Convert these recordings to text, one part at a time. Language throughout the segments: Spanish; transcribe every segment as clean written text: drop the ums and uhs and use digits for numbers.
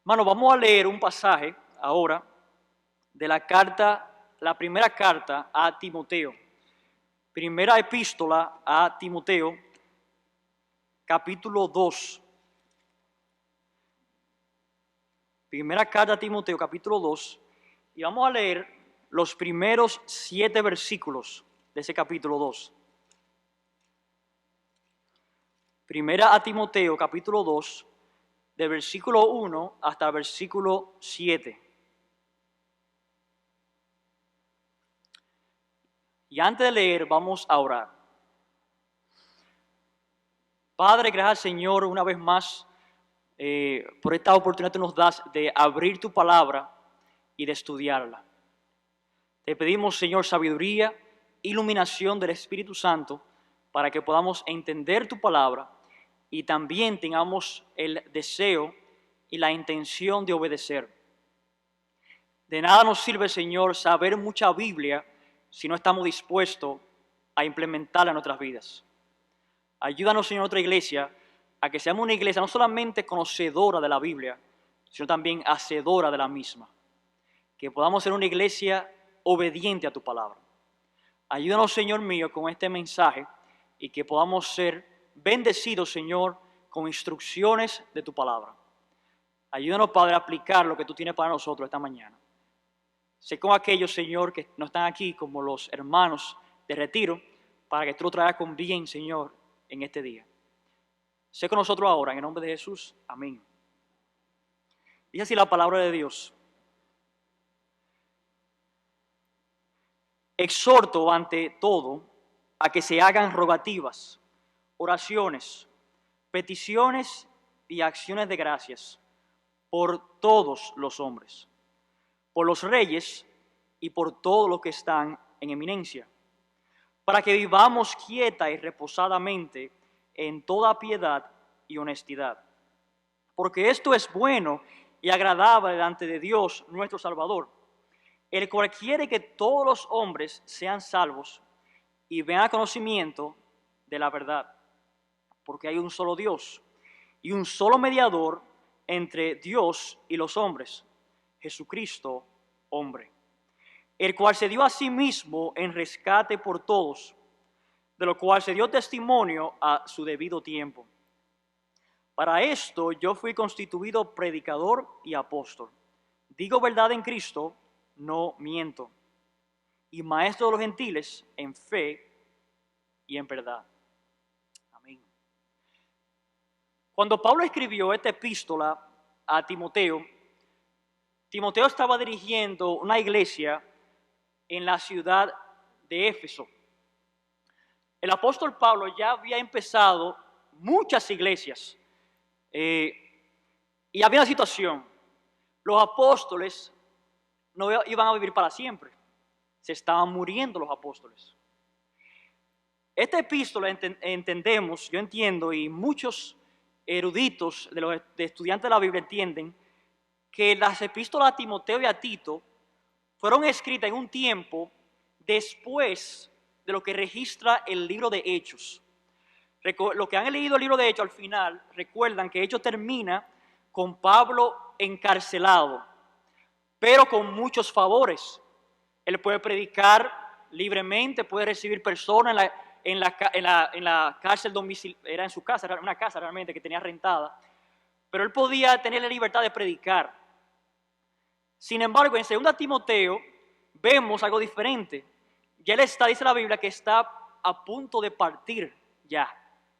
Hermano, vamos a leer un pasaje ahora de la primera carta a Timoteo. Primera epístola a Timoteo, capítulo 2. Primera carta a Timoteo, capítulo 2. Y vamos a leer los primeros 7 versículos de ese capítulo 2. Primera a Timoteo, capítulo 2, de versículo 1 hasta versículo 7. Y antes de leer, vamos a orar. Padre, gracias Señor una vez más por esta oportunidad que nos das de abrir tu palabra y de estudiarla. Te pedimos, Señor, sabiduría, iluminación del Espíritu Santo para que podamos entender tu palabra y también tengamos el deseo y la intención de obedecer. De nada nos sirve, Señor, saber mucha Biblia si no estamos dispuestos a implementarla en nuestras vidas. Ayúdanos, Señor, nuestra iglesia, a que seamos una iglesia no solamente conocedora de la Biblia, sino también hacedora de la misma. Que podamos ser una iglesia obediente a tu palabra. Ayúdanos, Señor mío, con este mensaje y que podamos ser bendecidos, Señor, con instrucciones de tu palabra. Ayúdanos, Padre, a aplicar lo que tú tienes para nosotros esta mañana. Sé con aquellos, Señor, que no están aquí, como los hermanos de retiro, para que tú lo traigas con bien, Señor, en este día. Sé con nosotros ahora, en el nombre de Jesús. Amén. Dice así la palabra de Dios. Exhorto ante todo a que se hagan rogativas, oraciones, peticiones y acciones de gracias por todos los hombres, por los reyes y por todos los que están en eminencia, para que vivamos quieta y reposadamente en toda piedad y honestidad. Porque esto es bueno y agradable delante de Dios nuestro Salvador, el cual quiere que todos los hombres sean salvos y vean a conocimiento de la verdad. Porque hay un solo Dios y un solo mediador entre Dios y los hombres, Jesucristo, hombre, el cual se dio a sí mismo en rescate por todos, de lo cual se dio testimonio a su debido tiempo. Para esto yo fui constituido predicador y apóstol. Digo verdad en Cristo, no miento. Y maestro de los gentiles en fe y en verdad. Amén. Cuando Pablo escribió esta epístola a Timoteo, Timoteo estaba dirigiendo una iglesia en la ciudad de Éfeso. El apóstol Pablo ya había empezado muchas iglesias y había una situación. Los apóstoles no iban a vivir para siempre. Se estaban muriendo los apóstoles. Esta epístola entendemos, yo entiendo, y muchos eruditos de estudiantes de la Biblia entienden que las epístolas a Timoteo y a Tito fueron escritas en un tiempo después de lo que registra el libro de Hechos. Los que han leído el libro de Hechos al final recuerdan que Hechos termina con Pablo encarcelado, pero con muchos favores. Él puede predicar libremente, puede recibir personas en la cárcel domiciliaria, era en su casa, era una casa realmente que tenía rentada, pero él podía tener la libertad de predicar. Sin embargo, en 2 Timoteo vemos algo diferente. Ya él está, dice la Biblia, que está a punto de partir ya.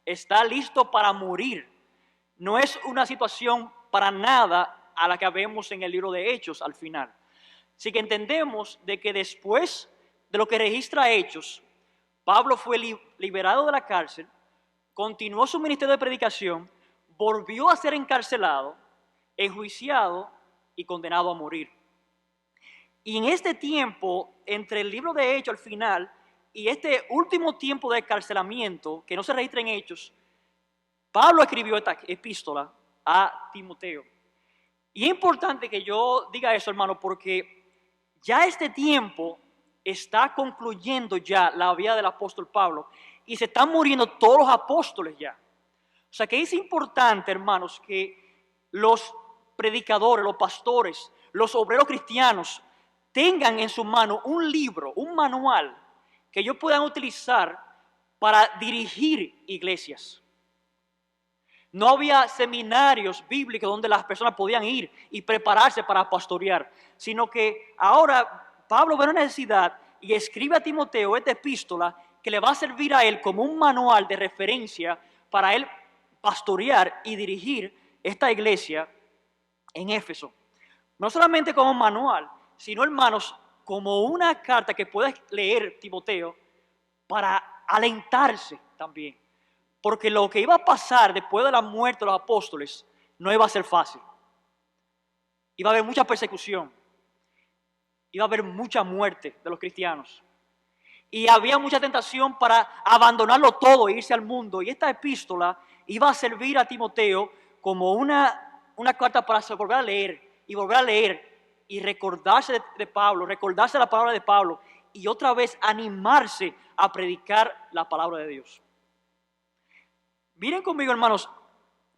Está listo para morir. No es una situación para nada a la que vemos en el libro de Hechos al final. Así que entendemos de que después de lo que registra Hechos, Pablo fue liberado de la cárcel, continuó su ministerio de predicación, volvió a ser encarcelado, enjuiciado y condenado a morir. Y en este tiempo, entre el libro de Hechos al final y este último tiempo de encarcelamiento, que no se registra en Hechos, Pablo escribió esta epístola a Timoteo. Y es importante que yo diga eso, hermano, porque ya este tiempo está concluyendo ya la vida del apóstol Pablo y se están muriendo todos los apóstoles ya. O sea que es importante, hermanos, que los predicadores, los pastores, los obreros cristianos tengan en su mano un libro, un manual que ellos puedan utilizar para dirigir iglesias. No había seminarios bíblicos donde las personas podían ir y prepararse para pastorear, sino que ahora Pablo ve una necesidad y escribe a Timoteo esta epístola que le va a servir a él como un manual de referencia para él pastorear y dirigir esta iglesia en Éfeso. No solamente como un manual, sino, hermanos, como una carta que puedes leer, Timoteo, para alentarse también. Porque lo que iba a pasar después de la muerte de los apóstoles no iba a ser fácil. Iba a haber mucha persecución. Iba a haber mucha muerte de los cristianos. Y había mucha tentación para abandonarlo todo e irse al mundo. Y esta epístola iba a servir a Timoteo como una carta para volver a leer y volver a leer y recordarse de Pablo, recordarse la palabra de Pablo y otra vez animarse a predicar la palabra de Dios. Miren conmigo, hermanos,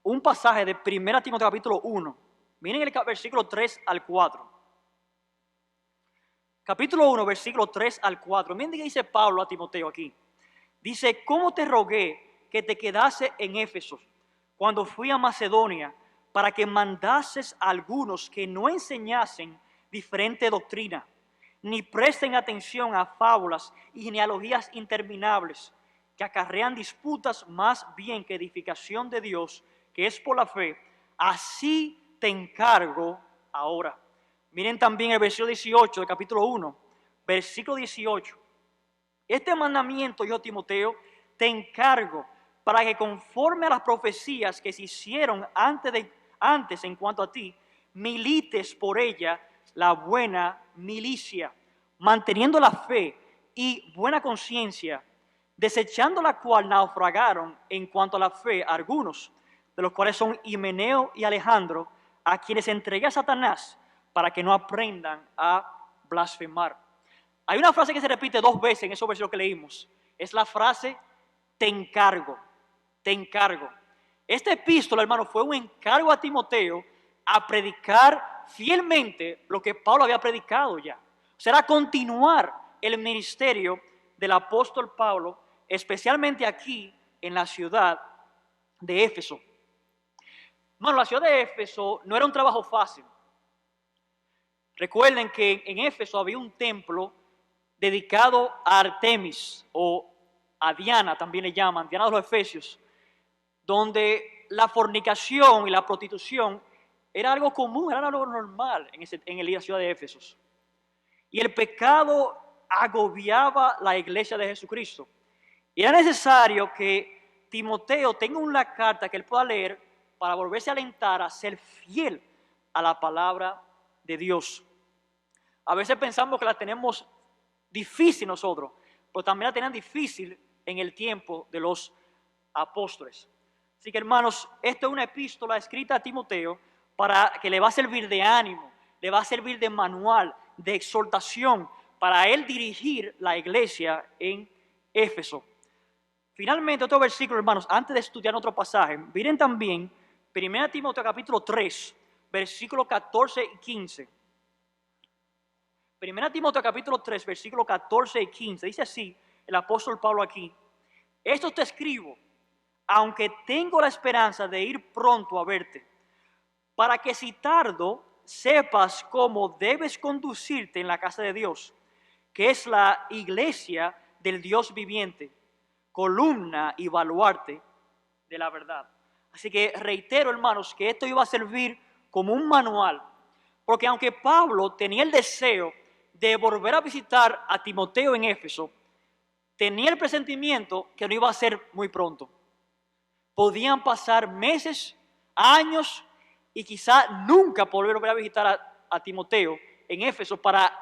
un pasaje de 1 Timoteo capítulo 1. Miren el versículo 3 al 4. Capítulo 1, versículo 3 al 4. Miren qué dice Pablo a Timoteo aquí. Dice, ¿cómo te rogué que te quedase en Éfeso cuando fui a Macedonia para que mandases a algunos que no enseñasen diferente doctrina, ni presten atención a fábulas y genealogías interminables, que acarrean disputas más bien que edificación de Dios, que es por la fe? Así te encargo ahora. Miren también el versículo 18 del capítulo 1, versículo 18. Este mandamiento, yo, Timoteo, te encargo para que conforme a las profecías que se hicieron antes en cuanto a ti, milites por ella la buena milicia, manteniendo la fe y buena conciencia, desechando la cual naufragaron en cuanto a la fe algunos, de los cuales son Himeneo y Alejandro, a quienes entregué a Satanás para que no aprendan a blasfemar. Hay una frase que se repite 2 veces en esos versículos que leímos. Es la frase, te encargo, te encargo. Esta epístola, hermano, fue un encargo a Timoteo a predicar fielmente lo que Pablo había predicado ya. O sea, era continuar el ministerio del apóstol Pablo, especialmente aquí en la ciudad de Éfeso. Bueno, la ciudad de Éfeso no era un trabajo fácil. Recuerden que en Éfeso había un templo dedicado a Artemis o a Diana, también le llaman, Diana de los Efesios, donde la fornicación y la prostitución era algo común, era algo normal en la ciudad de Éfeso. Y el pecado agobiaba la iglesia de Jesucristo. Y era necesario que Timoteo tenga una carta que él pueda leer para volverse a alentar a ser fiel a la palabra de Dios. A veces pensamos que la tenemos difícil nosotros, pero también la tenían difícil en el tiempo de los apóstoles. Así que, hermanos, esta es una epístola escrita a Timoteo para que le va a servir de ánimo, le va a servir de manual, de exhortación para él dirigir la iglesia en Éfeso. Finalmente, otro versículo, hermanos, antes de estudiar otro pasaje, miren también 1 Timoteo capítulo 3, versículos 14 y 15. 1 Timoteo capítulo 3, versículos 14 y 15, dice así el apóstol Pablo aquí: esto te escribo, aunque tengo la esperanza de ir pronto a verte, para que si tardo, sepas cómo debes conducirte en la casa de Dios, que es la iglesia del Dios viviente, columna y baluarte de la verdad. Así que reitero, hermanos, que esto iba a servir como un manual, porque aunque Pablo tenía el deseo de volver a visitar a Timoteo en Éfeso, tenía el presentimiento que no iba a ser muy pronto. Podían pasar meses, años, y quizá nunca volver a visitar a Timoteo en Éfeso para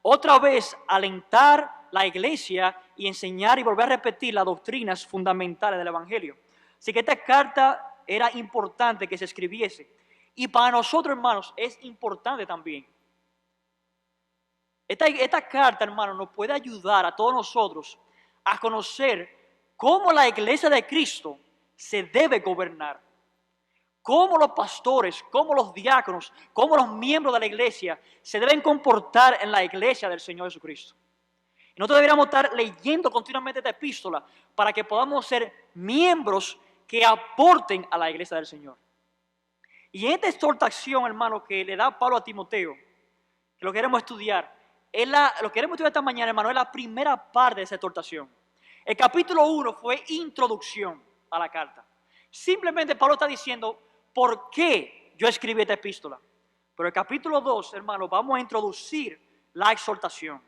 otra vez alentar la iglesia y enseñar y volver a repetir las doctrinas fundamentales del Evangelio. Así que esta carta era importante que se escribiese. Y para nosotros, hermanos, es importante también. Esta carta, hermanos, nos puede ayudar a todos nosotros a conocer cómo la iglesia de Cristo se debe gobernar. cómo los pastores, cómo los diáconos, cómo los miembros de la iglesia se deben comportar en la iglesia del Señor Jesucristo. Y nosotros deberíamos estar leyendo continuamente esta epístola para que podamos ser miembros que aporten a la iglesia del Señor. Y en esta exhortación, hermano, que le da Pablo a Timoteo, que lo queremos estudiar, lo que queremos estudiar esta mañana, hermano, es la primera parte de esa exhortación. El capítulo 1 fue introducción a la carta. Simplemente Pablo está diciendo por qué yo escribí esta epístola. Pero el capítulo 2, hermano, vamos a introducir la exhortación.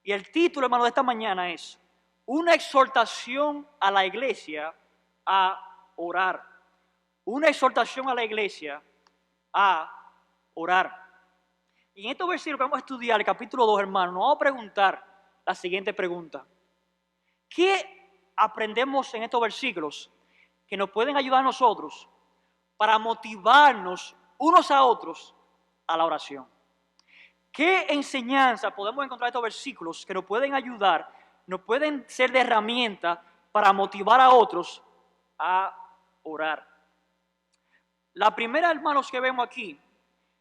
Y el título, hermano, de esta mañana es una exhortación a la iglesia a orar. Una exhortación a la iglesia a orar. Y en estos versículos que vamos a estudiar, el capítulo 2, hermano, nos vamos a preguntar la siguiente pregunta. ¿Qué aprendemos en estos versículos que nos pueden ayudar a nosotros para motivarnos unos a otros a la oración? ¿Qué enseñanza podemos encontrar en estos versículos que nos pueden ayudar, nos pueden ser de herramienta para motivar a otros a orar? La primera, hermanos, que vemos aquí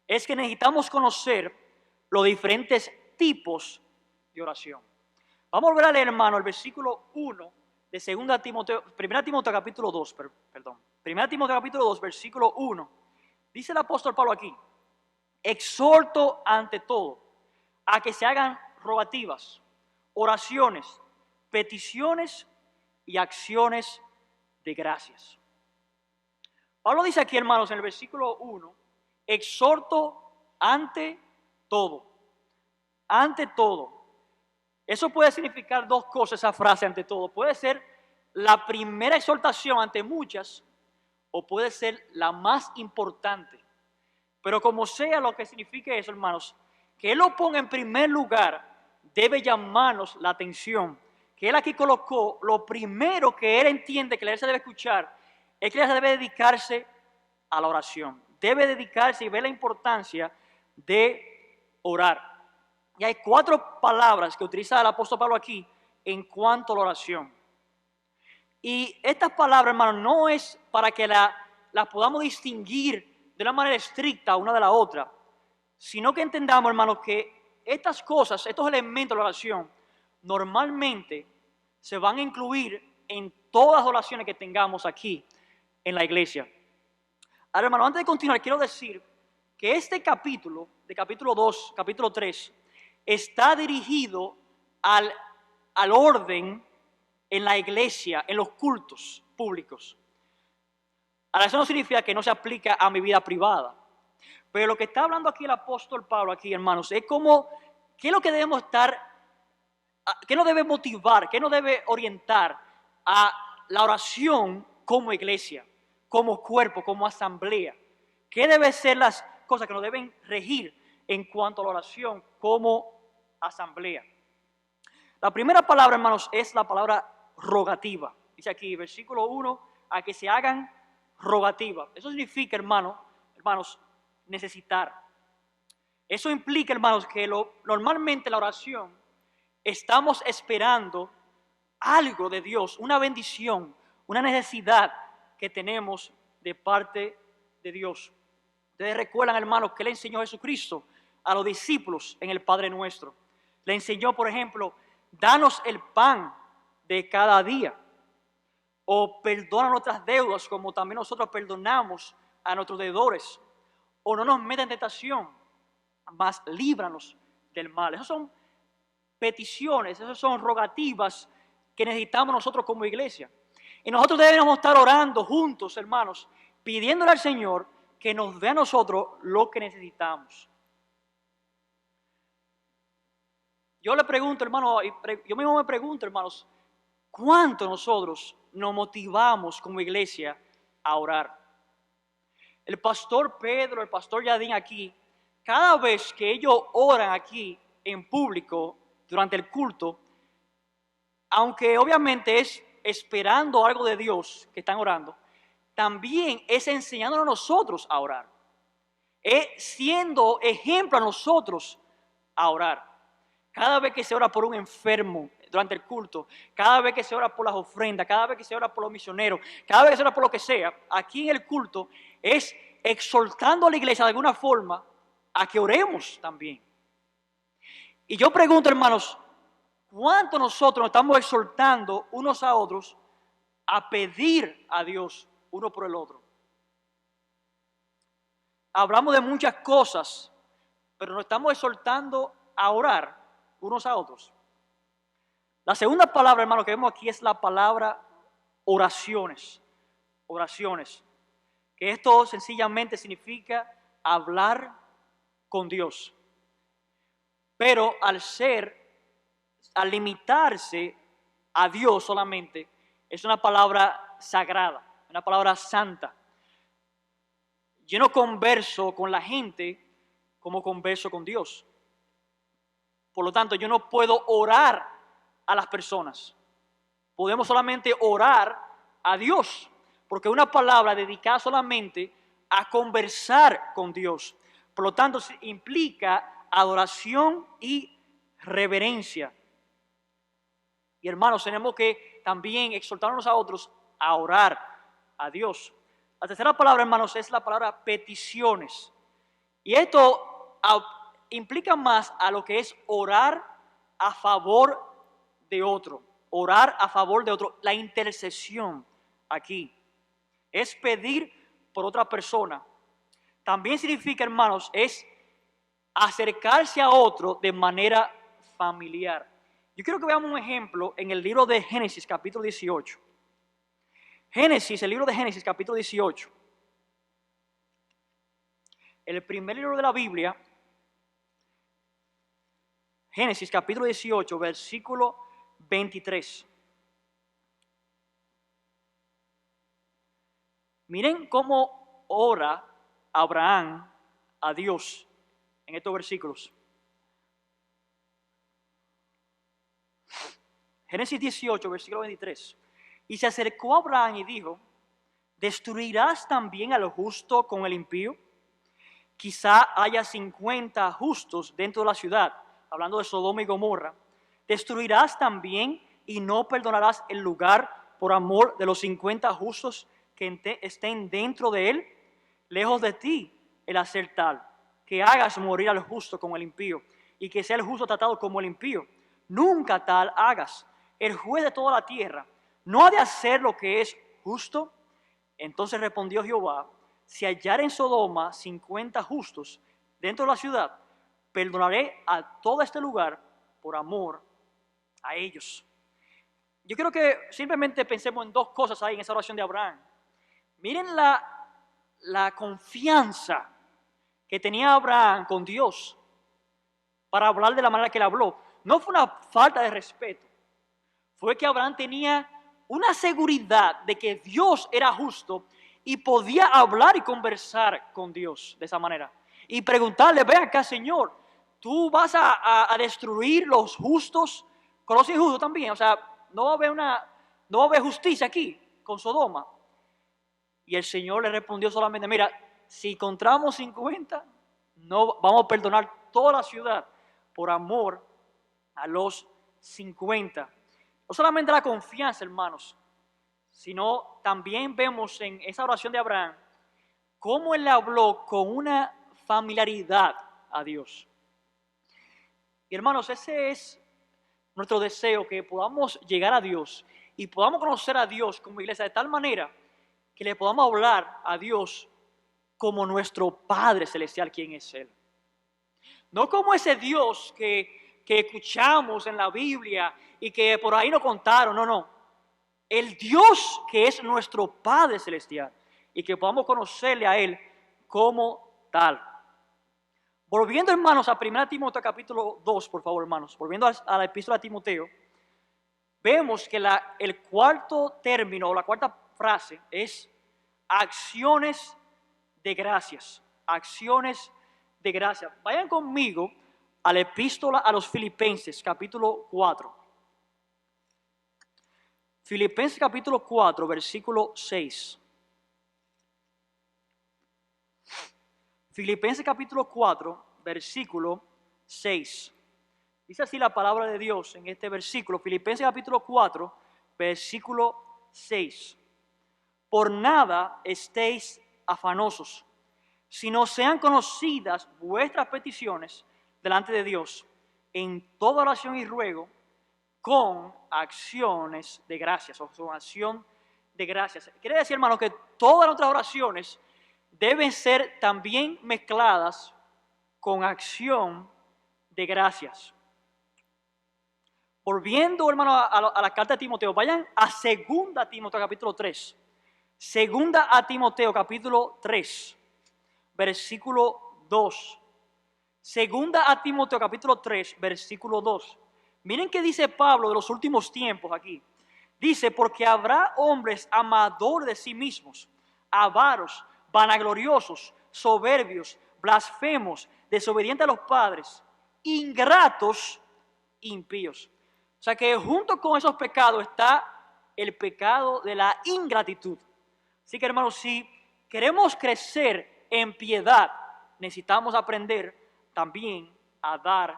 es que necesitamos conocer los diferentes tipos de oración. Vamos a volver a leer, hermano, el versículo 1 de 1 Timoteo capítulo 2, perdón. 1 Timoteo capítulo 2, versículo 1. Dice el apóstol Pablo aquí: exhorto ante todo a que se hagan rogativas, oraciones, peticiones y acciones de gracias. Pablo dice aquí, hermanos, en el versículo 1, exhorto ante todo. Ante todo. Eso puede significar dos cosas, esa frase ante todo. Puede ser la primera exhortación ante muchas, o puede ser la más importante. Pero como sea lo que signifique eso, hermanos, que Él lo ponga en primer lugar, debe llamarnos la atención. Que Él aquí colocó lo primero que Él entiende que la iglesia debe escuchar, es que la iglesia debe dedicarse a la oración. Debe dedicarse y ver la importancia de orar. Y hay 4 palabras que utiliza el apóstol Pablo aquí en cuanto a la oración. Y estas palabras, hermano, no es para que las podamos distinguir de una manera estricta una de la otra, sino que entendamos, hermano, que estas cosas, estos elementos de la oración, normalmente se van a incluir en todas las oraciones que tengamos aquí en la iglesia. Ahora, hermano, antes de continuar, quiero decir que este capítulo, de capítulo 2, capítulo 3, está dirigido al orden en la iglesia, en los cultos públicos. Ahora, eso no significa que no se aplica a mi vida privada. Pero lo que está hablando aquí el apóstol Pablo, aquí, hermanos, es como, ¿qué es lo que debemos qué nos debe motivar, qué nos debe orientar a la oración como iglesia, como cuerpo, como asamblea? ¿Qué deben ser las cosas que nos deben regir en cuanto a la oración como asamblea? La primera palabra, hermanos, es la palabra rogativa. Dice aquí, versículo 1, a que se hagan rogativas. Eso significa, hermanos, necesitar. Eso implica, hermanos, que normalmente la oración estamos esperando algo de Dios, una bendición, una necesidad que tenemos de parte de Dios. Ustedes recuerdan, hermanos, que le enseñó Jesucristo a los discípulos en el Padre Nuestro. Le enseñó, por ejemplo, danos el pan de cada día, o perdona nuestras deudas como también nosotros perdonamos a nuestros deudores, o no nos metas en tentación, mas líbranos del mal. Esas son peticiones, esas son rogativas que necesitamos nosotros como iglesia. Y nosotros debemos estar orando juntos, hermanos, pidiéndole al Señor que nos dé a nosotros lo que necesitamos. Yo le pregunto, hermano, yo mismo me pregunto, hermanos, ¿cuánto nosotros nos motivamos como iglesia a orar? El pastor Pedro, el pastor Yadín aquí, cada vez que ellos oran aquí en público durante el culto, aunque obviamente es esperando algo de Dios que están orando, también es enseñándonos a nosotros a orar. Es siendo ejemplo a nosotros a orar. Cada vez que se ora por un enfermo, durante el culto, cada vez que se ora por las ofrendas, cada vez que se ora por los misioneros, cada vez que se ora por lo que sea, aquí en el culto es exhortando a la iglesia de alguna forma a que oremos también. Y yo pregunto, hermanos, ¿cuánto nosotros nos estamos exhortando unos a otros a pedir a Dios uno por el otro? Hablamos de muchas cosas, pero nos estamos exhortando a orar unos a otros. La segunda palabra, hermano, que vemos aquí es la palabra oraciones. Oraciones. Que esto sencillamente significa hablar con Dios. Pero al limitarse a Dios solamente, es una palabra sagrada, una palabra santa. Yo no converso con la gente como converso con Dios. Por lo tanto, yo no puedo orar a las personas. Podemos solamente orar a Dios, porque es una palabra dedicada solamente a conversar con Dios. Por lo tanto, implica adoración y reverencia. Y hermanos, tenemos que también exhortarnos a otros a orar a Dios. La tercera palabra, hermanos, es la palabra peticiones. Y esto implica más a lo que es orar a favor de otro. Orar a favor de otro. La intercesión aquí es pedir por otra persona. También significa, hermanos, es acercarse a otro de manera familiar. Yo quiero que veamos un ejemplo en el libro de Génesis, capítulo 18. Génesis, el libro de Génesis, capítulo 18. El primer libro de la Biblia, Génesis, capítulo 18, versículo 23. Miren cómo ora Abraham a Dios en estos versículos. Génesis 18, versículo 23. Y se acercó a Abraham y dijo: ¿destruirás también al justo con el impío? Quizá haya 50 justos dentro de la ciudad, hablando de Sodoma y Gomorra. ¿Destruirás también y no perdonarás el lugar por amor de los 50 justos que estén dentro de él? Lejos de ti el hacer tal, que hagas morir al justo como el impío, y que sea el justo tratado como el impío. Nunca tal hagas. El juez de toda la tierra no ha de hacer lo que es justo. Entonces respondió Jehová: si hallar en Sodoma 50 justos dentro de la ciudad, perdonaré a todo este lugar por amor a ellos. Yo quiero que simplemente pensemos en dos cosas ahí en esa oración de Abraham. Miren la confianza que tenía Abraham con Dios para hablar de la manera que él habló. No fue una falta de respeto, fue que Abraham tenía una seguridad de que Dios era justo y podía hablar y conversar con Dios de esa manera. Y preguntarle: ven acá, Señor, ¿tú vas a destruir los justos con los injustos también? O sea, no va a haber justicia aquí con Sodoma. Y el Señor le respondió solamente: mira, si encontramos 50, no vamos a perdonar toda la ciudad por amor a los 50. No solamente la confianza, hermanos, sino también vemos en esa oración de Abraham cómo él le habló con una familiaridad a Dios. Y hermanos, ese es nuestro deseo, que podamos llegar a Dios y podamos conocer a Dios como iglesia de tal manera que le podamos hablar a Dios como nuestro Padre Celestial, quien es Él. No como ese Dios que escuchamos en la Biblia y que por ahí nos contaron, no. El Dios que es nuestro Padre Celestial y que podamos conocerle a Él como tal. Volviendo, hermanos, a 1 Timoteo capítulo 2, por favor, hermanos. Volviendo a la epístola a Timoteo, vemos que el cuarto término o la cuarta frase es acciones de gracias. Acciones de gracias. Vayan conmigo a la epístola a los Filipenses, capítulo 4. Filipenses capítulo 4, versículo 6. Filipenses capítulo 4, versículo 6. Dice así la palabra de Dios en este versículo, Filipenses capítulo 4, versículo 6. Por nada estéis afanosos, sino sean conocidas vuestras peticiones delante de Dios en toda oración y ruego con acciones de gracias, o con acción de gracias. Quiere decir, hermano, que todas nuestras oraciones deben ser también mezcladas con acción de gracias. Volviendo, hermano, a la carta de Timoteo, vayan a 2 Timoteo capítulo 3. 2 Timoteo capítulo 3, versículo 2. 2 Timoteo capítulo 3, versículo 2. Miren qué dice Pablo de los últimos tiempos aquí. Dice, porque habrá hombres amadores de sí mismos, avaros, vanagloriosos, soberbios, blasfemos, desobedientes a los padres, ingratos, impíos. O sea que junto con esos pecados está el pecado de la ingratitud. Así que, hermanos, si queremos crecer en piedad, necesitamos aprender también a dar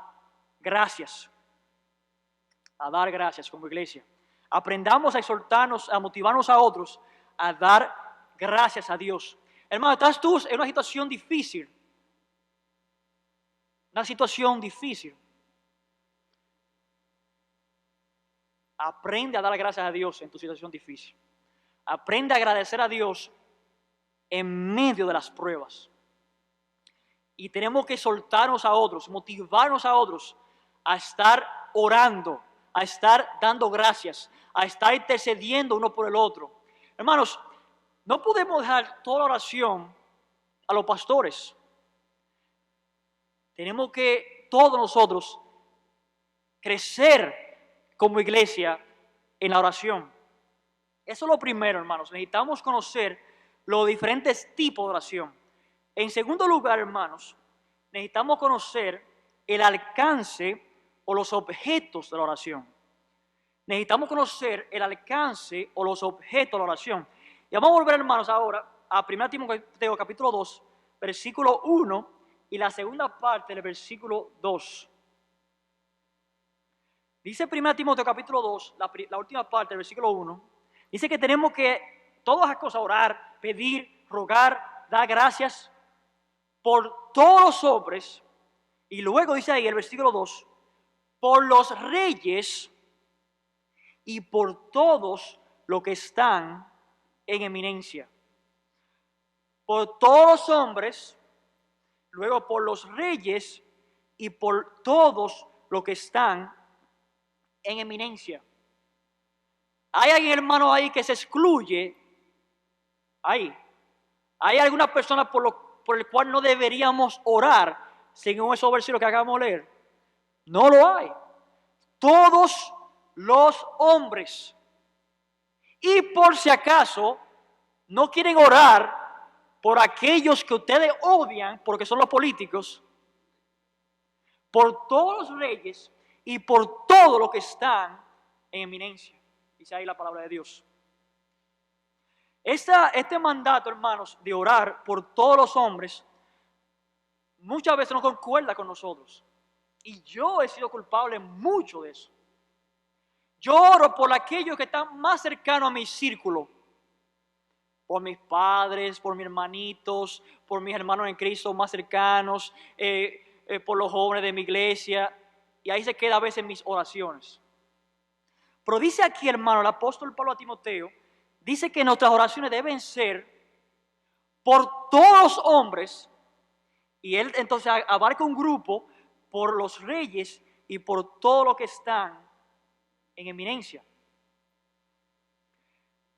gracias. A dar gracias como iglesia. Aprendamos a exhortarnos, a motivarnos a otros a dar gracias a Dios. Hermano, estás tú en una situación difícil. Una situación difícil. Aprende a dar gracias a Dios en tu situación difícil. Aprende a agradecer a Dios en medio de las pruebas. Y tenemos que soltarnos a otros, motivarnos a otros a estar orando, a estar dando gracias, a estar intercediendo uno por el otro. Hermanos, no podemos dejar toda la oración a los pastores. Tenemos que todos nosotros crecer como iglesia en la oración. Eso es lo primero, hermanos. Necesitamos conocer los diferentes tipos de oración. En segundo lugar, hermanos, necesitamos conocer el alcance o los objetos de la oración. Necesitamos conocer el alcance o los objetos de la oración. Y vamos a volver, hermanos, ahora a 1 Timoteo capítulo 2, versículo 1 y la segunda parte del versículo 2. Dice 1 Timoteo capítulo 2, la última parte del versículo 1, dice que tenemos que todas las cosas orar, pedir, rogar, dar gracias por todos los hombres, y luego dice ahí el versículo 2, por los reyes y por todos los que están en eminencia. Por todos los hombres, luego por los reyes y por todos los que están en eminencia. ¿Hay alguien, hermano, ahí que se excluye? Ahí. ¿Hay alguna persona por el cual no deberíamos orar según esos versículos que acabamos de leer? No lo hay. Todos los hombres. Y por si acaso no quieren orar por aquellos que ustedes odian porque son los políticos, por todos los reyes y por todos los que están en eminencia. Dice ahí la palabra de Dios. Este mandato, hermanos, de orar por todos los hombres, muchas veces no concuerda con nosotros. Y yo he sido culpable mucho de eso. Yo oro por aquellos que están más cercanos a mi círculo. Por mis padres, por mis hermanitos, por mis hermanos en Cristo más cercanos, por los jóvenes de mi iglesia. Y ahí se queda a veces mis oraciones. Pero dice aquí, hermano, el apóstol Pablo a Timoteo, dice que nuestras oraciones deben ser por todos los hombres, y él entonces abarca un grupo por los reyes y por todos los que están en eminencia.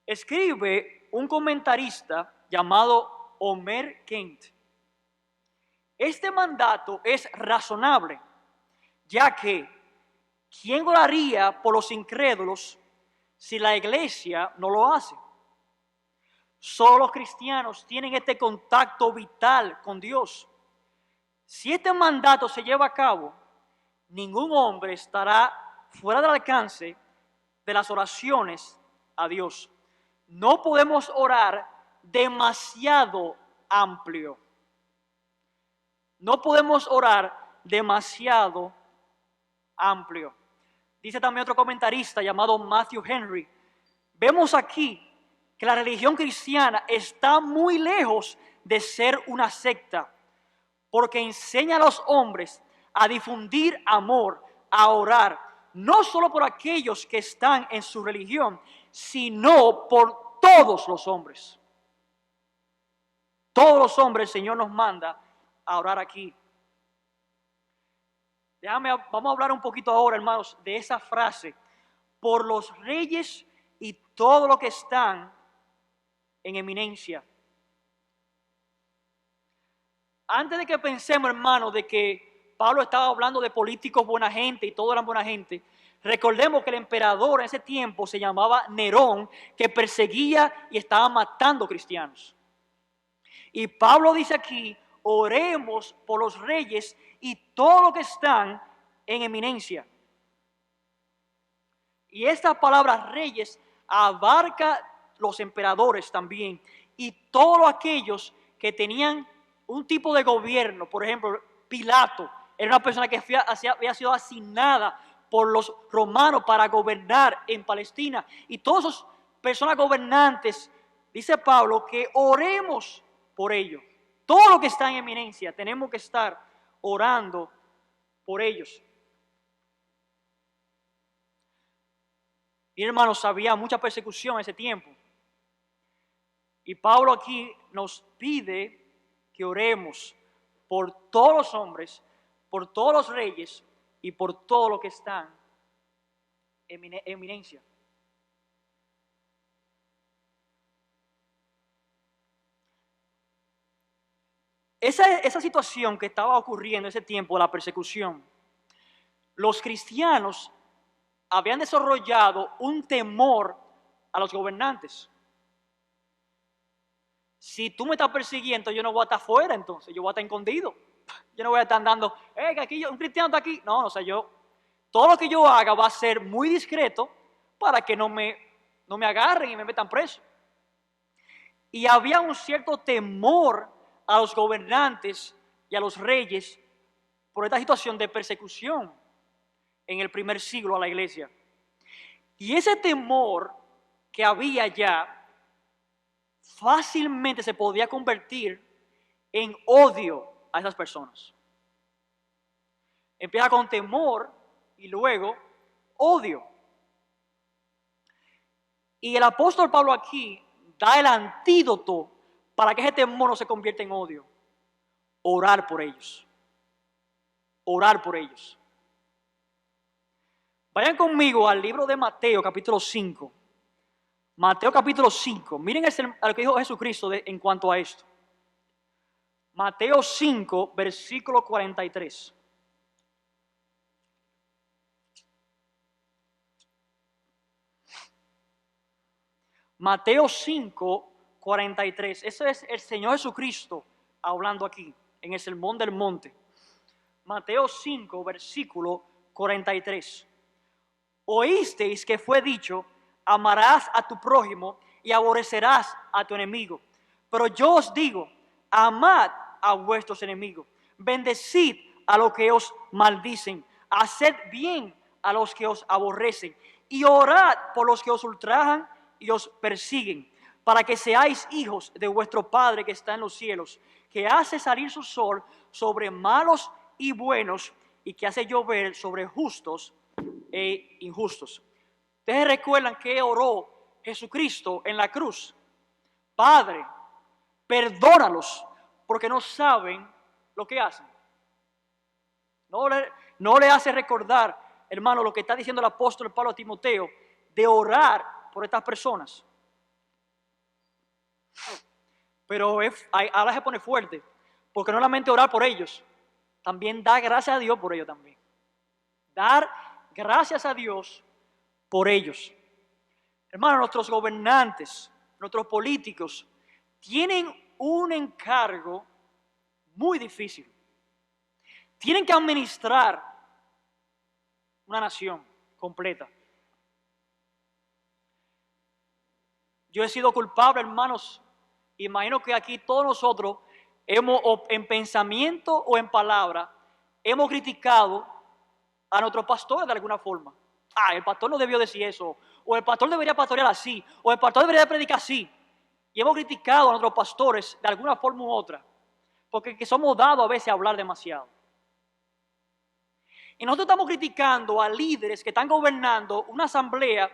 Escribe un comentarista llamado Omer Kent. Este mandato es razonable, ya que ¿quién oraría por los incrédulos si la iglesia no lo hace? Solo los cristianos tienen este contacto vital con Dios. Si este mandato se lleva a cabo, ningún hombre estará fuera del alcance de las oraciones a Dios. No podemos orar demasiado amplio. No podemos orar demasiado amplio. Dice también otro comentarista llamado Matthew Henry, vemos aquí que la religión cristiana está muy lejos de ser una secta, porque enseña a los hombres a difundir amor, a orar, no solo por aquellos que están en su religión, sino por todos los hombres. Todos los hombres el Señor nos manda a orar aquí. Vamos a hablar un poquito ahora, hermanos, de esa frase, por los reyes y todo lo que están en eminencia. Antes de que pensemos, hermanos, de que Pablo estaba hablando de políticos buena gente y todos eran buena gente, recordemos que el emperador en ese tiempo se llamaba Nerón, que perseguía y estaba matando cristianos. Y Pablo dice aquí, oremos por los reyes y todo lo que están en eminencia. Y esta palabra reyes abarca los emperadores también y todos aquellos que tenían un tipo de gobierno. Por ejemplo, Pilato era una persona que había sido asignada por los romanos para gobernar en Palestina. Y todas esas personas gobernantes, dice Pablo, que oremos por ellos. Todo lo que está en eminencia, tenemos que estar orando por ellos. Y hermanos, había mucha persecución en ese tiempo. Y Pablo aquí nos pide que oremos por todos los hombres, por todos los reyes y por todo lo que están en eminencia. Esa situación que estaba ocurriendo en ese tiempo, la persecución, los cristianos habían desarrollado un temor a los gobernantes. Si tú me estás persiguiendo, yo no voy a estar afuera, entonces yo voy a estar escondido. Yo no voy a estar andando, que aquí un cristiano está aquí. No, todo lo que yo haga va a ser muy discreto para que no me agarren y me metan preso. Y había un cierto temor a los gobernantes y a los reyes por esta situación de persecución en el primer siglo a la iglesia. Y ese temor que había ya fácilmente se podía convertir en odio a esas personas. Empieza con temor y luego odio. Y el apóstol Pablo aquí da el antídoto para que ese temor no se convierta en odio. Orar por ellos. Orar por ellos. Vayan conmigo al libro de Mateo capítulo 5. Mateo capítulo 5. Miren a lo que dijo Jesucristo en cuanto a esto. Mateo 5, versículo 43. Mateo 5, 43. Ese es el Señor Jesucristo hablando aquí, en el Sermón del Monte. Mateo 5, versículo 43. Oísteis que fue dicho, amarás a tu prójimo y aborrecerás a tu enemigo. Pero yo os digo, amad a vuestros enemigos, bendecid a los que os maldicen, haced bien a los que os aborrecen y orad por los que os ultrajan y os persiguen, para que seáis hijos de vuestro Padre que está en los cielos, que hace salir su sol sobre malos y buenos y que hace llover sobre justos e injustos. Ustedes recuerdan que oró Jesucristo en la cruz. Padre, perdónalos porque no saben lo que hacen. No le hace recordar, hermano, lo que está diciendo el apóstol Pablo a Timoteo, de orar por estas personas. Pero ahora se pone fuerte, porque no solamente orar por ellos, también dar gracias a Dios por ellos también. Dar gracias a Dios por ellos. Hermano, nuestros gobernantes, nuestros políticos, tienen un encargo muy difícil. Tienen que administrar una nación completa. Yo he sido culpable, hermanos. Imagino que aquí todos nosotros hemos, en pensamiento o en palabra, hemos criticado a nuestros pastores de alguna forma. El pastor no debió decir eso, o el pastor debería pastorear así, o el pastor debería predicar así. Y hemos criticado a nuestros pastores de alguna forma u otra, porque que somos dados a veces a hablar demasiado. Y nosotros estamos criticando a líderes que están gobernando una asamblea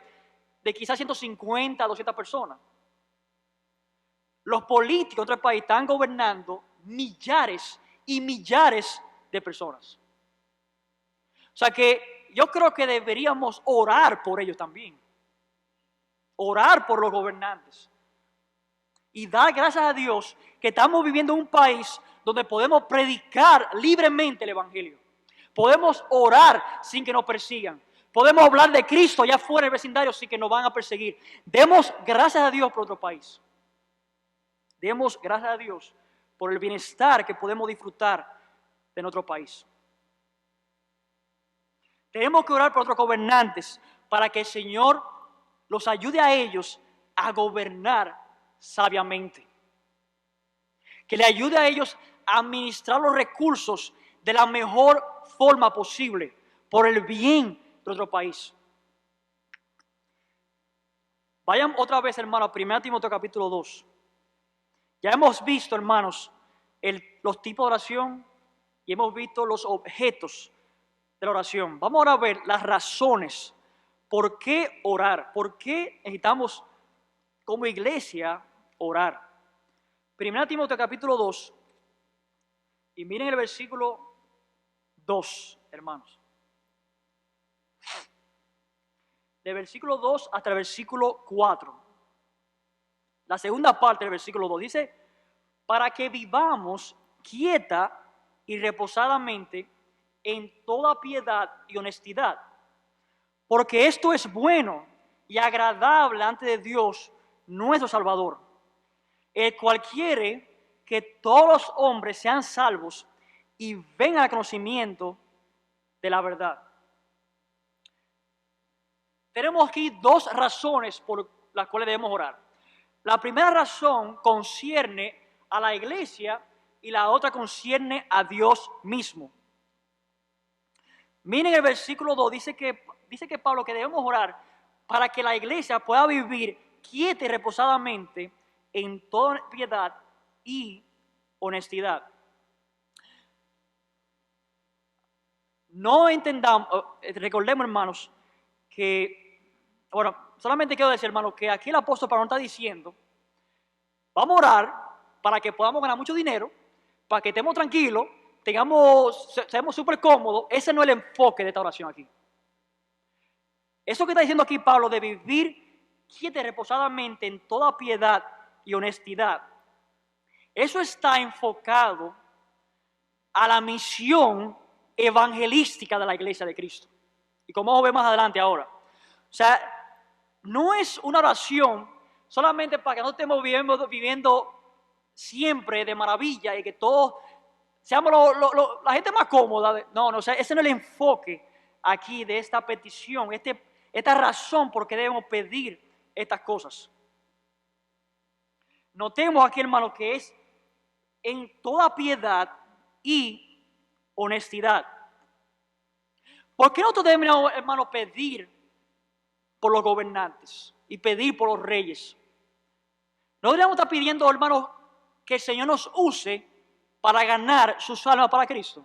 de quizás 150 a 200 personas. Los políticos de otro país están gobernando millares y millares de personas. O sea que yo creo que deberíamos orar por ellos también. Orar por los gobernantes. Y dar gracias a Dios que estamos viviendo en un país donde podemos predicar libremente el Evangelio. Podemos orar sin que nos persigan. Podemos hablar de Cristo allá afuera del vecindario sin que nos van a perseguir. Demos gracias a Dios por otro país. Demos gracias a Dios por el bienestar que podemos disfrutar de nuestro país. Tenemos que orar por otros gobernantes para que el Señor los ayude a ellos a gobernar sabiamente. Que le ayude a ellos a administrar los recursos de la mejor forma posible por el bien de nuestro país. Vayan otra vez, hermanos, a 1 Timoteo capítulo 2. Ya hemos visto, hermanos, los tipos de oración y hemos visto los objetos de la oración. Vamos ahora a ver las razones por qué orar, por qué necesitamos como iglesia orar. 1 Timoteo capítulo 2 y miren el versículo 2, hermanos. Del versículo 2 hasta el versículo 4. La segunda parte del versículo 2 dice, para que vivamos quieta y reposadamente en toda piedad y honestidad, porque esto es bueno y agradable ante de Dios nuestro Salvador, el cual quiere que todos los hombres sean salvos y vengan al conocimiento de la verdad. Tenemos aquí dos razones por las cuales debemos orar. La primera razón concierne a la iglesia y la otra concierne a Dios mismo. Miren el versículo 2, dice que Pablo que debemos orar para que la iglesia pueda vivir quieta y reposadamente en toda piedad y honestidad. No entendamos, recordemos, hermanos, que, bueno, solamente quiero decir, hermanos, que aquí el apóstol Pablo está diciendo, vamos a orar para que podamos ganar mucho dinero, para que estemos tranquilos, seamos súper cómodos. Ese no es el enfoque de esta oración aquí. Eso que está diciendo aquí Pablo de vivir quieta y reposadamente en toda piedad y honestidad, eso está enfocado a la misión evangelística de la iglesia de Cristo. Y como vamos a ver más adelante ahora. O sea, no es una oración solamente para que no estemos viviendo siempre de maravilla y que todos seamos la gente más cómoda. No, o sea, ese no es el enfoque aquí de esta petición, esta razón por qué debemos pedir estas cosas. Notemos aquí, hermano, que es en toda piedad y honestidad. ¿Por qué nosotros debemos, hermano, pedir por los gobernantes y pedir por los reyes? No deberíamos estar pidiendo, hermanos, que el Señor nos use para ganar sus almas para Cristo.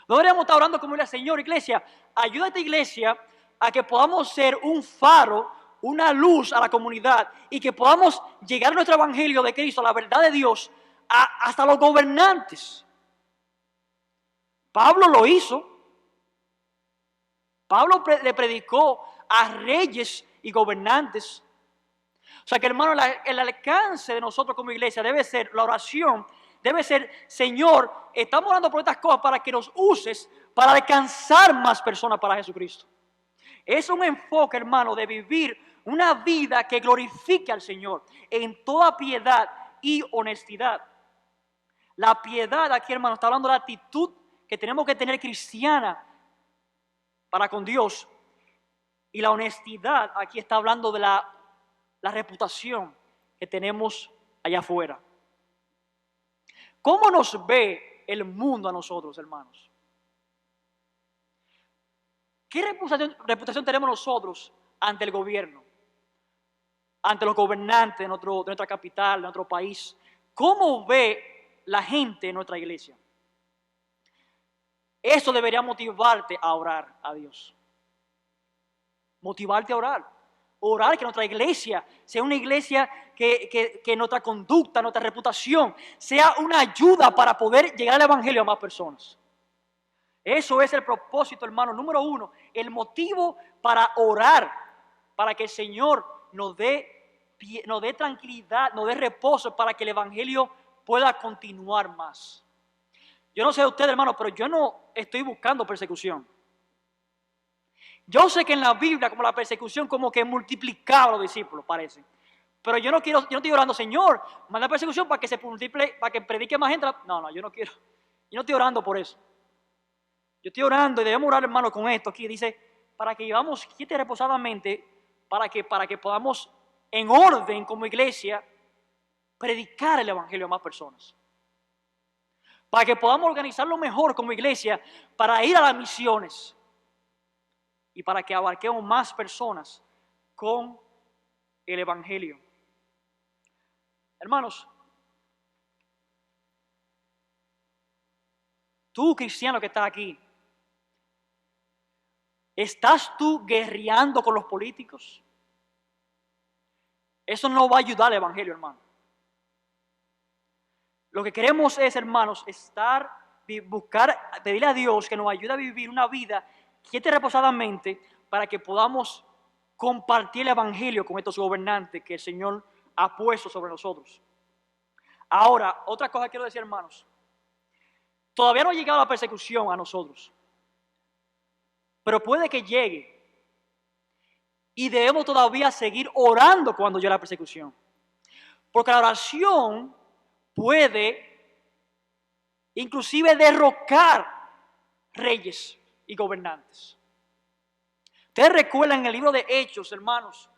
No deberíamos estar orando como el Señor, iglesia, ayuda a esta iglesia a que podamos ser un faro, una luz a la comunidad y que podamos llegar a nuestro evangelio de Cristo, a la verdad de Dios, hasta los gobernantes. Pablo lo hizo. Pablo le predicó a reyes y gobernantes. O sea que, hermano, el alcance de nosotros como iglesia debe ser, la oración debe ser, Señor, estamos orando por estas cosas para que nos uses para alcanzar más personas para Jesucristo. Es un enfoque, hermano, de vivir una vida que glorifique al Señor en toda piedad y honestidad. La piedad aquí, hermano, está hablando de la actitud que tenemos que tener cristiana para con Dios. Y la honestidad aquí está hablando de la reputación que tenemos allá afuera. ¿Cómo nos ve el mundo a nosotros, hermanos? ¿Qué reputación tenemos nosotros ante el gobierno? Ante los gobernantes de nuestra capital, de nuestro país. ¿Cómo ve la gente en nuestra iglesia? Eso debería motivarte a orar a Dios. Motivarte a orar. Orar que nuestra iglesia sea una iglesia que nuestra conducta, nuestra reputación sea una ayuda para poder llegar al evangelio a más personas. Eso es el propósito, hermano, número uno, el motivo para orar, para que el Señor nos dé tranquilidad, nos dé reposo para que el evangelio pueda continuar más. Yo no sé de ustedes, hermano, pero yo no estoy buscando persecución. Yo sé que en la Biblia, como la persecución, como que multiplicaba a los discípulos, parece. Pero yo no estoy orando, Señor, manda persecución para que se multiplique, para que predique más gente. No, yo no quiero. Yo no estoy orando por eso. Yo estoy orando y debemos orar, hermano, con esto aquí. Dice, para que vivamos quieta y reposadamente, para que podamos, en orden como iglesia, predicar el evangelio a más personas. Para que podamos organizarlo mejor como iglesia, para ir a las misiones. Y para que abarquemos más personas con el evangelio. Hermanos, tú cristiano que estás aquí, ¿estás tú guerreando con los políticos? Eso no va a ayudar al evangelio, hermano. Lo que queremos es, hermanos, pedirle a Dios que nos ayude a vivir una vida quieta y reposadamente para que podamos compartir el evangelio con estos gobernantes que el Señor ha puesto sobre nosotros. Ahora, otra cosa quiero decir, hermanos. Todavía no ha llegado la persecución a nosotros, pero puede que llegue. Y debemos todavía seguir orando cuando llegue la persecución. Porque la oración puede inclusive derrocar reyes y gobernantes. Ustedes recuerdan en el libro de Hechos, hermanos,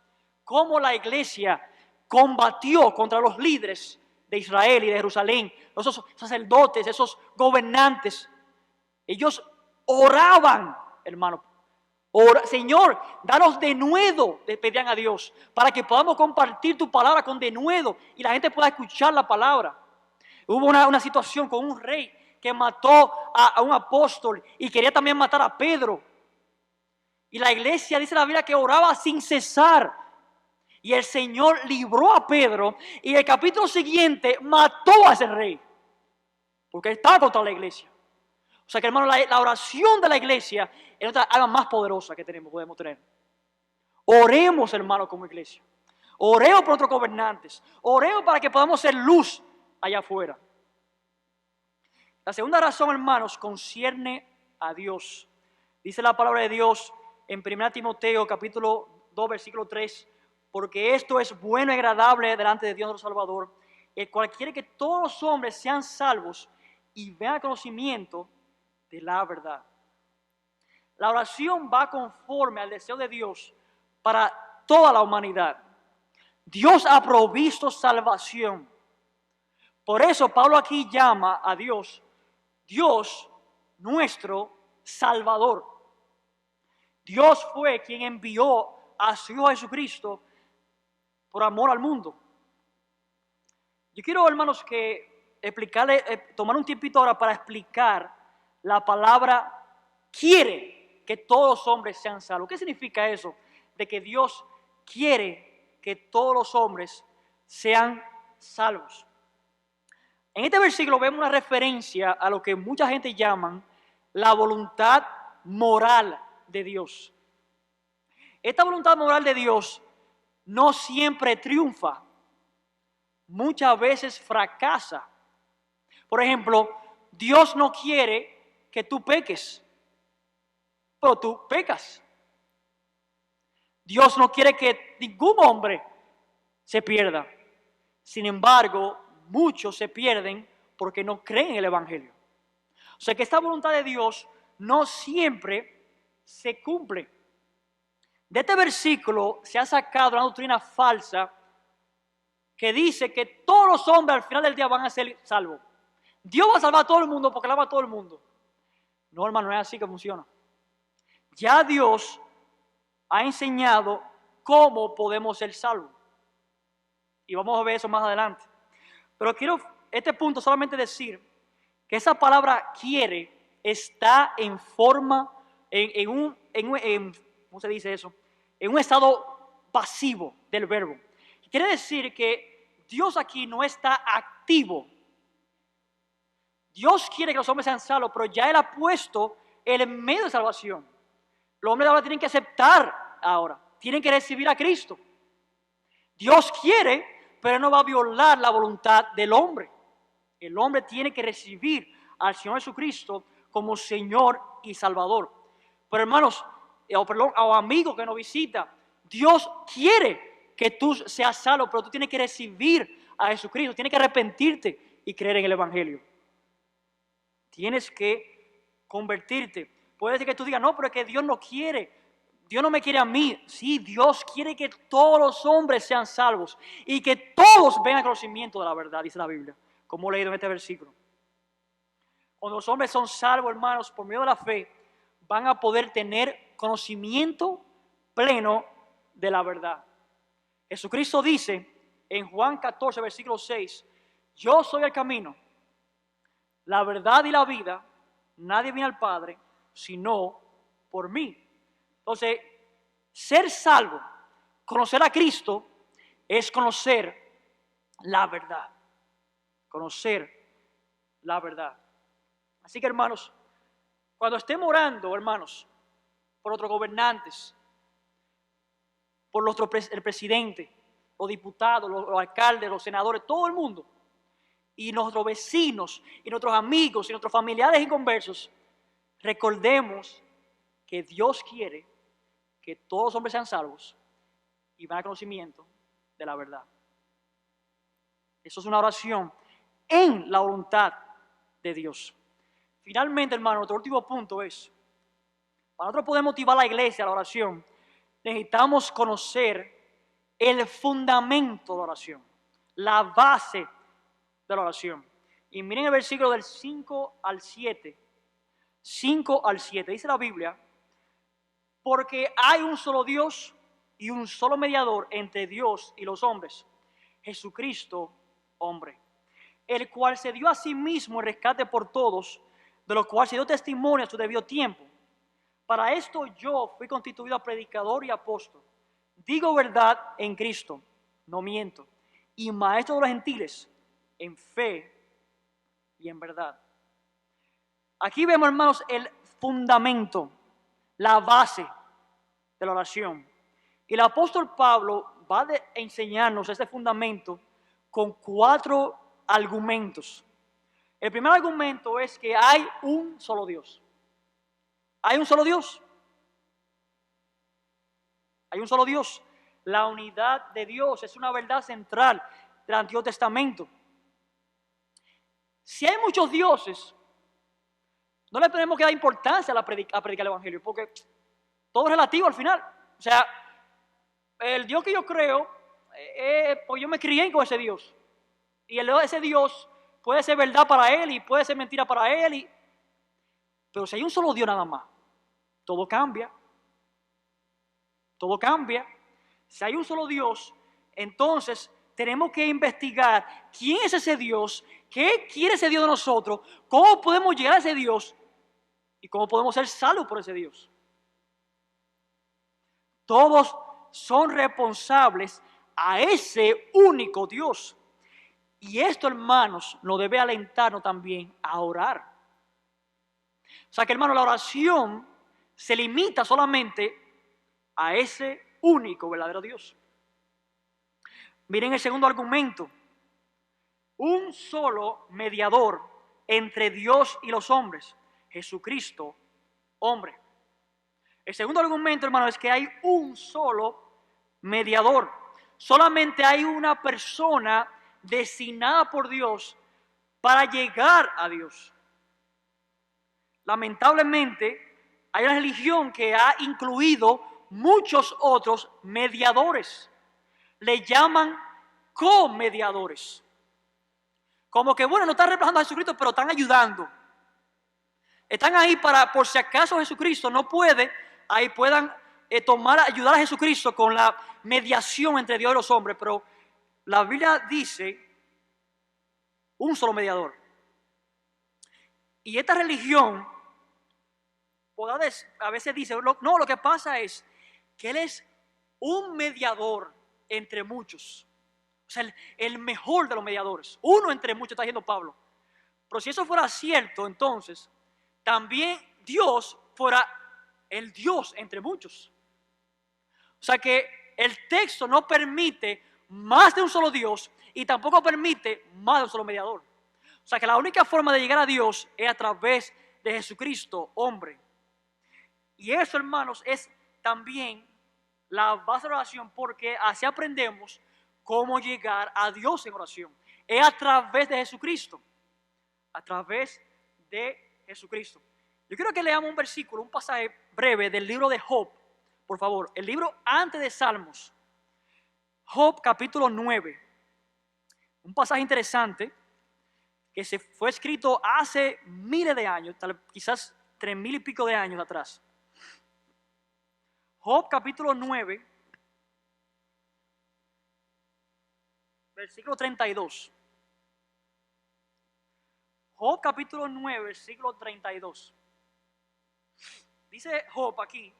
cómo la iglesia combatió contra los líderes de Israel y de Jerusalén, esos sacerdotes, esos gobernantes. Ellos oraban, hermano. Señor, danos denuedo, le pedían a Dios, para que podamos compartir tu palabra con denuedo y la gente pueda escuchar la palabra. Hubo una situación con un rey que mató a un apóstol y quería también matar a Pedro. Y la iglesia, dice la Biblia, que oraba sin cesar. Y el Señor libró a Pedro y el capítulo siguiente mató a ese rey. Porque él estaba contra la iglesia. O sea que, hermano, la oración de la iglesia es otra arma más poderosa que podemos tener. Oremos, hermano, como iglesia. Oremos por otros gobernantes. Oremos para que podamos ser luz allá afuera. La segunda razón, hermanos, concierne a Dios. Dice la palabra de Dios en 1 Timoteo capítulo 2, versículo 3, porque esto es bueno y agradable delante de Dios nuestro Salvador, el cual quiere que todos los hombres sean salvos y vean el conocimiento de la verdad. La oración va conforme al deseo de Dios para toda la humanidad. Dios ha provisto salvación. Por eso Pablo aquí llama a Dios, Dios nuestro Salvador. Dios fue quien envió a su Hijo Jesucristo por amor al mundo. Yo quiero, hermanos, tomar un tiempito ahora para explicar la palabra quiere que todos los hombres sean salvos. ¿Qué significa eso? De que Dios quiere que todos los hombres sean salvos. En este versículo vemos una referencia a lo que mucha gente llaman la voluntad moral de Dios. Esta voluntad moral de Dios no siempre triunfa, muchas veces fracasa. Por ejemplo, Dios no quiere que tú peques, pero tú pecas. Dios no quiere que ningún hombre se pierda. Sin embargo, muchos se pierden porque no creen en el evangelio. O sea que esta voluntad de Dios no siempre se cumple. De este versículo se ha sacado una doctrina falsa que dice que todos los hombres al final del día van a ser salvos. Dios va a salvar a todo el mundo porque Él ama a todo el mundo. No, hermano, no es así que funciona. ya Dios ha enseñado cómo podemos ser salvos. Y vamos a ver eso más adelante. Pero quiero este punto solamente decir que esa palabra quiere está en forma, ¿cómo se dice eso? En un estado pasivo del verbo. Quiere decir que Dios aquí no está activo. Dios quiere que los hombres sean salvos, pero ya Él ha puesto el medio de salvación. Los hombres ahora tienen que aceptar ahora, tienen que recibir a Cristo. Dios quiere, pero no va a violar la voluntad del hombre. El hombre tiene que recibir al Señor Jesucristo como Señor y Salvador. Pero hermanos, o amigos que nos visita, Dios quiere que tú seas salvo, pero tú tienes que recibir a Jesucristo, tienes que arrepentirte y creer en el Evangelio. Tienes que convertirte. Puede ser que tú digas, no, pero es que Dios no quiere. Dios no me quiere a mí. Sí, Dios quiere que todos los hombres sean salvos y que todos vengan al conocimiento de la verdad, dice la Biblia, como he leído en este versículo. Cuando los hombres son salvos, hermanos, por medio de la fe, van a poder tener conocimiento pleno de la verdad. Jesucristo dice en Juan 14, versículo 6, yo soy el camino, la verdad y la vida, nadie viene al Padre sino por mí. Entonces, ser salvo, conocer a Cristo, es conocer la verdad. Conocer la verdad. Así que, hermanos, cuando estemos orando, hermanos, por nuestros gobernantes, por el presidente, los diputados, los alcaldes, los senadores, todo el mundo, y nuestros vecinos, y nuestros amigos, y nuestros familiares inconversos, recordemos que Dios quiere que todos los hombres sean salvos y van al conocimiento de la verdad. Eso es una oración en la voluntad de Dios. Finalmente, hermano, nuestro último punto es, para nosotros poder motivar a la iglesia a la oración, necesitamos conocer el fundamento de la oración, la base de la oración. Y miren el versículo del 5 al 7. 5 al 7, dice la Biblia, porque hay un solo Dios y un solo mediador entre Dios y los hombres, Jesucristo, hombre, el cual se dio a sí mismo en rescate por todos, de lo cual se dio testimonio a su debido tiempo. Para esto yo fui constituido predicador y apóstol. Digo verdad en Cristo, no miento, y maestro de los gentiles en fe y en verdad. Aquí vemos, hermanos, el fundamento, la base de la oración. Y el apóstol Pablo va a enseñarnos este fundamento con 4 argumentos. El primer argumento es que hay un solo Dios. Hay un solo Dios. Hay un solo Dios. La unidad de Dios es una verdad central del Antiguo Testamento. Si hay muchos dioses, no le tenemos que dar importancia a predicar el Evangelio, porque todo es relativo al final. O sea, el Dios que yo creo, pues yo me crié con ese Dios. Y ese Dios puede ser verdad para él y puede ser mentira para él. Pero si hay un solo Dios nada más, todo cambia. Todo cambia. Si hay un solo Dios, entonces tenemos que investigar quién es ese Dios, qué quiere ese Dios de nosotros, cómo podemos llegar a ese Dios y cómo podemos ser salvos por ese Dios. Todos son responsables a ese único Dios. Y esto, hermanos, nos debe alentarnos también a orar. O sea que, hermanos, la oración se limita solamente a ese único verdadero Dios. Miren el segundo argumento. Un solo mediador entre Dios y los hombres, Jesucristo, hombre. El segundo argumento, hermano, es que hay un solo mediador. Solamente hay una persona designada por Dios para llegar a Dios. Lamentablemente, hay una religión que ha incluido muchos otros mediadores. Le llaman comediadores. Como que, bueno, no están reemplazando a Jesucristo, pero están ayudando. Están ahí para, por si acaso Jesucristo no puede, ahí puedan ayudar a Jesucristo con la mediación entre Dios y los hombres, pero la Biblia dice un solo mediador. Y esta religión a veces dice, no, lo que pasa es que Él es un mediador entre muchos. O sea, el mejor de los mediadores. Uno entre muchos, está diciendo Pablo. Pero si eso fuera cierto, entonces también Dios fuera el Dios entre muchos. O sea que el texto no permite más de un solo Dios y tampoco permite más de un solo mediador. O sea que la única forma de llegar a Dios es a través de Jesucristo, hombre. Y eso, hermanos, es también la base de la oración, porque así aprendemos cómo llegar a Dios en oración. Es a través de Jesucristo. A través de Jesucristo. Yo quiero que leamos un versículo, un pasaje breve del libro de Job, por favor. El libro antes de Salmos. Job capítulo 9. Un pasaje interesante que se fue escrito hace miles de años, quizás 3000 y pico de años atrás. Job capítulo 9, versículo 32. Job capítulo 9, versículo 32. Dice Job aquí,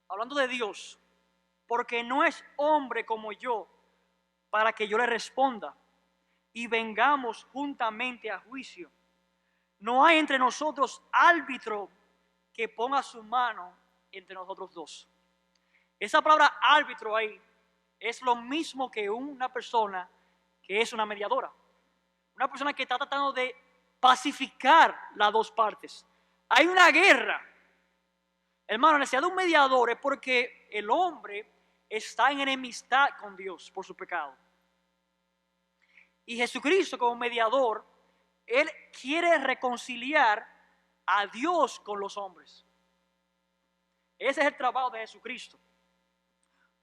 hablando de Dios, porque no es hombre como yo para que yo le responda y vengamos juntamente a juicio. No hay entre nosotros árbitro que ponga su mano entre nosotros dos. Esa palabra árbitro ahí es lo mismo que una persona que es una mediadora. Una persona que está tratando de pacificar las dos partes. Hay una guerra. Hermano, la necesidad de un mediador es porque el hombre está en enemistad con Dios por su pecado. Y Jesucristo como mediador, Él quiere reconciliar a Dios con los hombres. Ese es el trabajo de Jesucristo.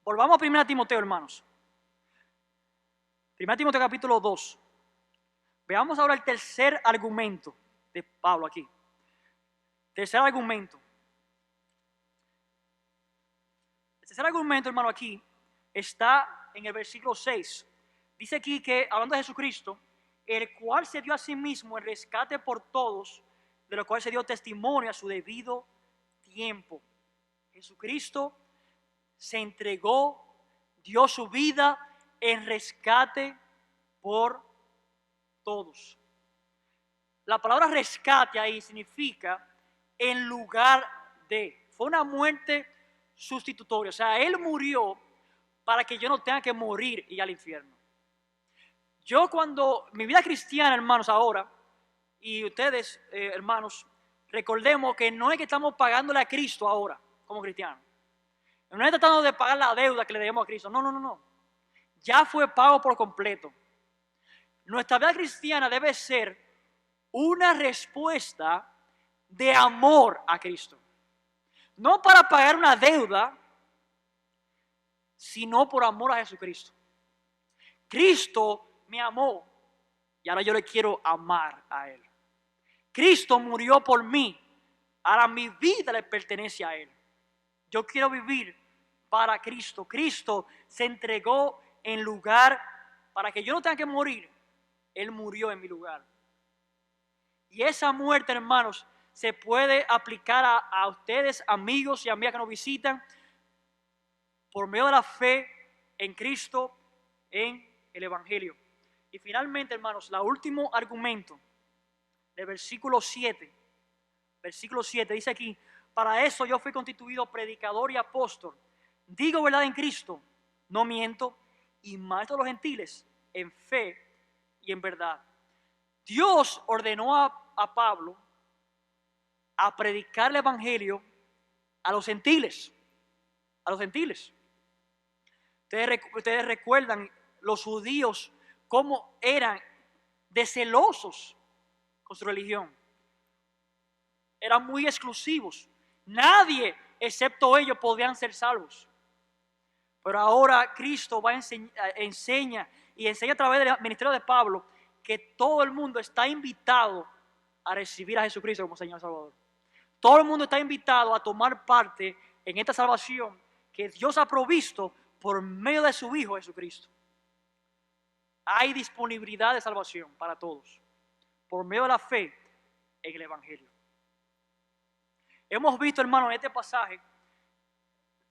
Volvamos a 1 Timoteo, hermanos. 1 Timoteo capítulo 2. Veamos ahora el tercer argumento de Pablo aquí. Tercer argumento. El tercer argumento, hermano, aquí está en el versículo 6. Dice aquí que, hablando de Jesucristo, el cual se dio a sí mismo el rescate por todos, de lo cual se dio testimonio a su debido tiempo. Jesucristo se entregó, dio su vida en rescate por todos. La palabra rescate ahí significa en lugar de. Fue una muerte sustitutoria. O sea, Él murió para que yo no tenga que morir y ir al infierno. Yo cuando, mi vida cristiana, hermanos, ahora, y ustedes, hermanos, recordemos que no es que estamos pagándole a Cristo ahora, como cristianos. No es tratando de pagar la deuda que le debemos a Cristo. No. Ya fue pago por completo. Nuestra vida cristiana debe ser una respuesta de amor a Cristo. No para pagar una deuda, sino por amor a Jesucristo. Cristo me amó y ahora yo le quiero amar a Él. Cristo murió por mí, ahora mi vida le pertenece a Él. Yo quiero vivir para Cristo. Cristo se entregó en lugar para que yo no tenga que morir. Él murió en mi lugar. Y esa muerte, hermanos, se puede aplicar a ustedes, amigos y amigas que nos visitan, por medio de la fe en Cristo, en el Evangelio. Y finalmente, hermanos, el último argumento del versículo 7. Versículo 7 dice aquí: para eso yo fui constituido predicador y apóstol. Digo verdad en Cristo, no miento, y maestro de los gentiles en fe y en verdad. Dios ordenó a Pablo a predicar el Evangelio a los gentiles. A los gentiles. Ustedes recuerdan los judíos cómo eran de celosos con su religión. Eran muy exclusivos. Nadie excepto ellos podían ser salvos. Pero ahora Cristo enseña a través del ministerio de Pablo que todo el mundo está invitado a recibir a Jesucristo como Señor Salvador. Todo el mundo está invitado a tomar parte en esta salvación que Dios ha provisto por medio de su Hijo Jesucristo. Hay disponibilidad de salvación para todos, por medio de la fe en el Evangelio. Hemos visto, hermano, en este pasaje,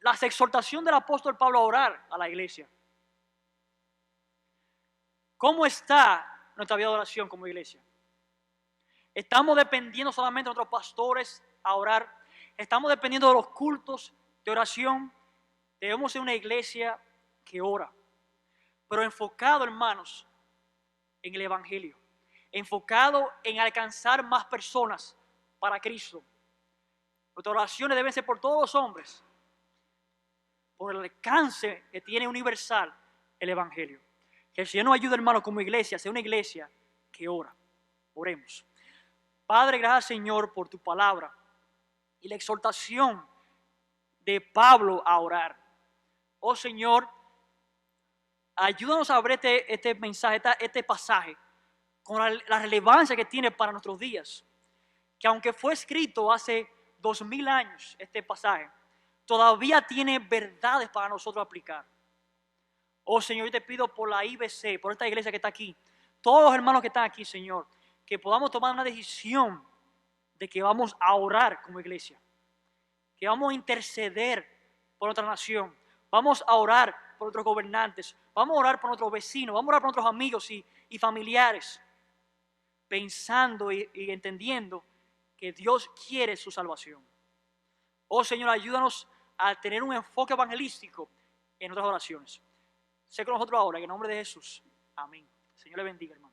la exhortación del apóstol Pablo a orar a la iglesia. ¿Cómo está nuestra vida de oración como iglesia? ¿Estamos dependiendo solamente de nuestros pastores a orar? ¿Estamos dependiendo de los cultos de oración? Debemos ser una iglesia que ora, pero enfocado, hermanos, en el Evangelio, enfocado en alcanzar más personas para Cristo. Nuestras oraciones deben ser por todos los hombres, por el alcance que tiene universal el Evangelio. Que el Señor nos ayude, hermanos, como iglesia, a ser una iglesia que ora. Oremos. Padre, gracias, Señor, por tu palabra y la exhortación de Pablo a orar. Oh, Señor, ayúdanos a ver este mensaje, este pasaje, con la relevancia que tiene para nuestros días. Que aunque fue escrito hace 2000 años este pasaje, todavía tiene verdades para nosotros aplicar. Oh, Señor, yo te pido por la IBC, por esta iglesia que está aquí, todos los hermanos que están aquí, Señor, que podamos tomar una decisión de que vamos a orar como iglesia, que vamos a interceder por nuestra nación, vamos a orar por nuestros gobernantes, vamos a orar por nuestros vecinos, vamos a orar por nuestros amigos y familiares, pensando y entendiendo que Dios quiere su salvación. Oh, Señor, ayúdanos a tener un enfoque evangelístico en nuestras oraciones. Sé con nosotros ahora, en el nombre de Jesús. Amén. Señor le bendiga, hermano.